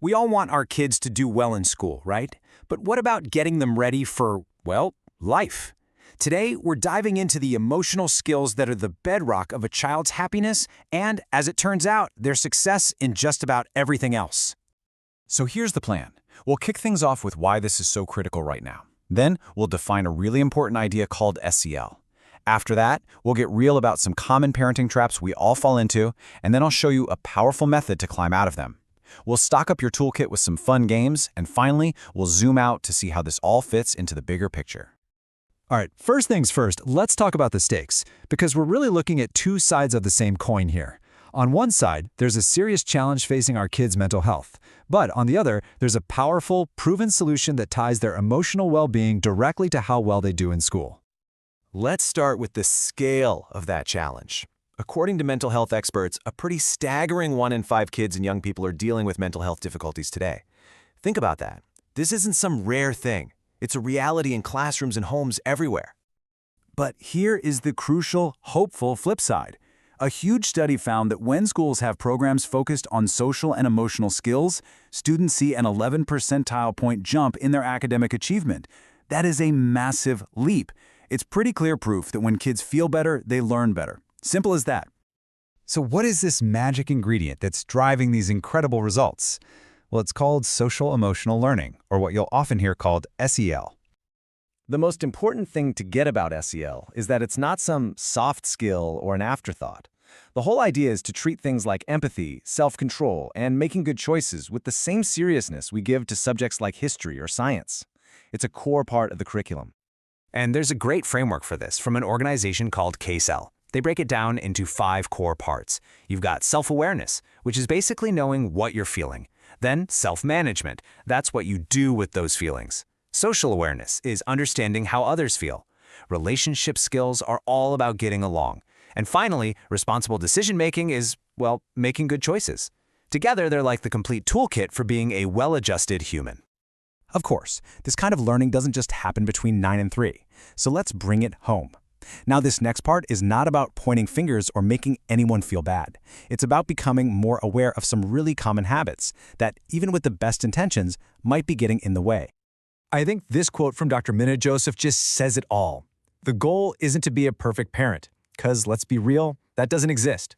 We all want our kids to do well in school, right? But what about getting them ready for, well, life? Today, we're diving into the emotional skills that are the bedrock of a child's happiness and, as it turns out, their success in just about everything else. So here's the plan. We'll kick things off with why this is so critical right now. Then, we'll define a really important idea called SEL. After that, we'll get real about some common parenting traps we all fall into, and then I'll show you a powerful method to climb out of them. We'll stock up your toolkit with some fun games, and finally, we'll zoom out to see how this all fits into the bigger picture. All right, first things first, let's talk about the stakes, because we're really looking at two sides of the same coin here. On one side, there's a serious challenge facing our kids' mental health. But on the other, there's a powerful, proven solution that ties their emotional well-being directly to how well they do in school. Let's start with the scale of that challenge. According to mental health experts, a pretty staggering 1 in 5 kids and young people are dealing with mental health difficulties today. Think about that. This isn't some rare thing. It's a reality in classrooms and homes everywhere. But here is the crucial, hopeful flip side. A huge study found that when schools have programs focused on social and emotional skills, students see an 11 percentile point jump in their academic achievement. That is a massive leap. It's pretty clear proof that when kids feel better, they learn better. Simple as that. So what is this magic ingredient that's driving these incredible results? Well, it's called social-emotional learning, or what you'll often hear called SEL. The most important thing to get about SEL is that it's not some soft skill or an afterthought. The whole idea is to treat things like empathy, self-control, and making good choices with the same seriousness we give to subjects like history or science. It's a core part of the curriculum. And there's a great framework for this from an organization called KSEL. They break it down into 5 core parts. You've got self-awareness, which is basically knowing what you're feeling. Then self-management, that's what you do with those feelings. Social awareness is understanding how others feel. Relationship skills are all about getting along. And finally, responsible decision-making is, well, making good choices. Together, they're like the complete toolkit for being a well-adjusted human. Of course, this kind of learning doesn't just happen between 9 and 3. So let's bring it home. Now, this next part is not about pointing fingers or making anyone feel bad. It's about becoming more aware of some really common habits that, even with the best intentions, might be getting in the way. I think this quote from Dr. Minna Joseph just says it all. The goal isn't to be a perfect parent, because let's be real, that doesn't exist.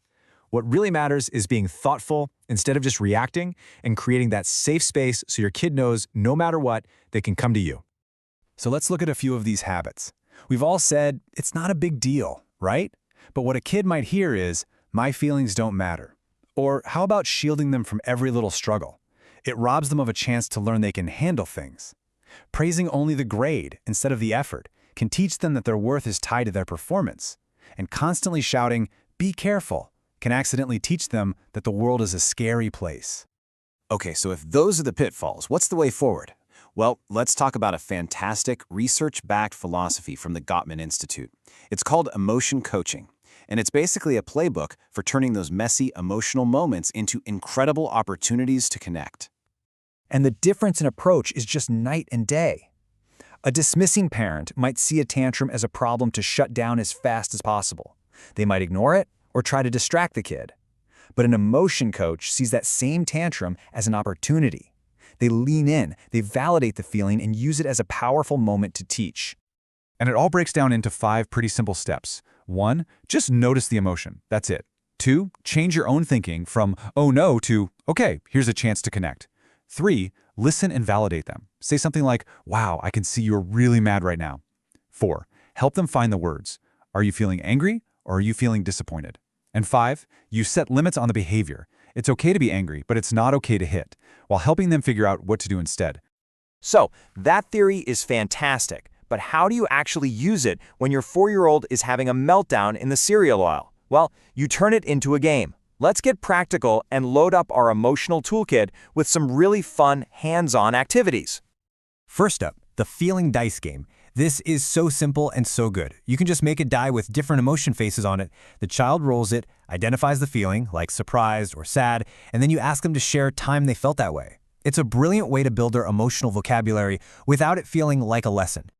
What really matters is being thoughtful instead of just reacting and creating that safe space so your kid knows no matter what, they can come to you. So let's look at a few of these habits. We've all said, it's not a big deal, right? But what a kid might hear is, my feelings don't matter. Or how about shielding them from every little struggle? It robs them of a chance to learn they can handle things. Praising only the grade instead of the effort can teach them that their worth is tied to their performance. And constantly shouting, be careful, can accidentally teach them that the world is a scary place. Okay, so if those are the pitfalls, what's the way forward? Well, let's talk about a fantastic research-backed philosophy from the Gottman Institute. It's called emotion coaching, and it's basically a playbook for turning those messy emotional moments into incredible opportunities to connect. And the difference in approach is just night and day. A dismissing parent might see a tantrum as a problem to shut down as fast as possible. They might ignore it or try to distract the kid. But an emotion coach sees that same tantrum as an opportunity. They lean in, they validate the feeling, and use it as a powerful moment to teach. And it all breaks down into 5 pretty simple steps. 1, just notice the emotion. That's it. 2, change your own thinking from, oh no, to, okay, here's a chance to connect. 3, listen and validate them. Say something like, wow, I can see you're really mad right now. 4, help them find the words. Are you feeling angry or are you feeling disappointed? And 5, you set limits on the behavior. It's okay to be angry, but it's not okay to hit, while helping them figure out what to do instead. So, that theory is fantastic, but how do you actually use it when your 4-year-old is having a meltdown in the cereal aisle? Well, you turn it into a game. Let's get practical and load up our emotional toolkit with some really fun, hands-on activities. First up, the feeling dice game. This is so simple and so good. You can just make a die with different emotion faces on it. The child rolls it, identifies the feeling, like surprised or sad, and then you ask them to share time they felt that way. It's a brilliant way to build their emotional vocabulary without it feeling like a lesson.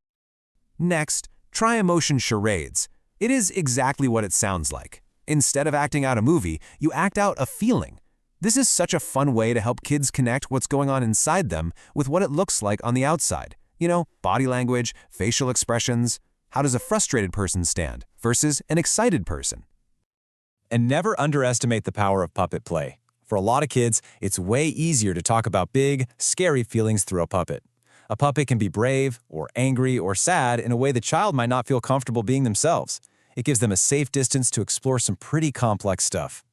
Next, try emotion charades. It is exactly what it sounds like. Instead of acting out a movie, you act out a feeling. This is such a fun way to help kids connect what's going on inside them with what it looks like on the outside. You know, body language, facial expressions. How does a frustrated person stand versus an excited person? And never underestimate the power of puppet play. For a lot of kids, it's way easier to talk about big, scary feelings through a puppet. A puppet can be brave, or angry, or sad in a way the child might not feel comfortable being themselves. It gives them a safe distance to explore some pretty complex stuff.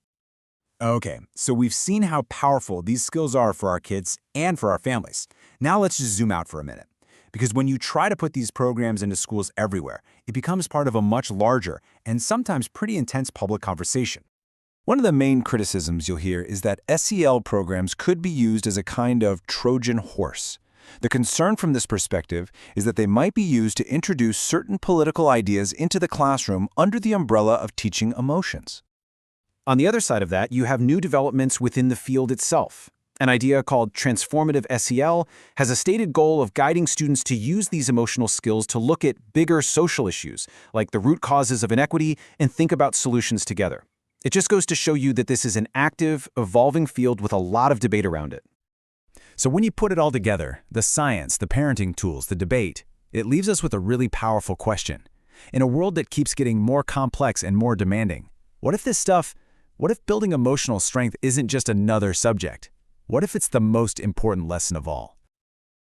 Okay, so we've seen how powerful these skills are for our kids and for our families. Now let's just zoom out for a minute. Because when you try to put these programs into schools everywhere, it becomes part of a much larger and sometimes pretty intense public conversation. One of the main criticisms you'll hear is that SEL programs could be used as a kind of Trojan horse. The concern from this perspective is that they might be used to introduce certain political ideas into the classroom under the umbrella of teaching emotions. On the other side of that, you have new developments within the field itself. An idea called transformative SEL has a stated goal of guiding students to use these emotional skills to look at bigger social issues, like the root causes of inequity, and think about solutions together. It just goes to show you that this is an active, evolving field with a lot of debate around it. So when you put it all together, the science, the parenting tools, the debate, it leaves us with a really powerful question. In a world that keeps getting more complex and more demanding, what if building emotional strength isn't just another subject? What if it's the most important lesson of all?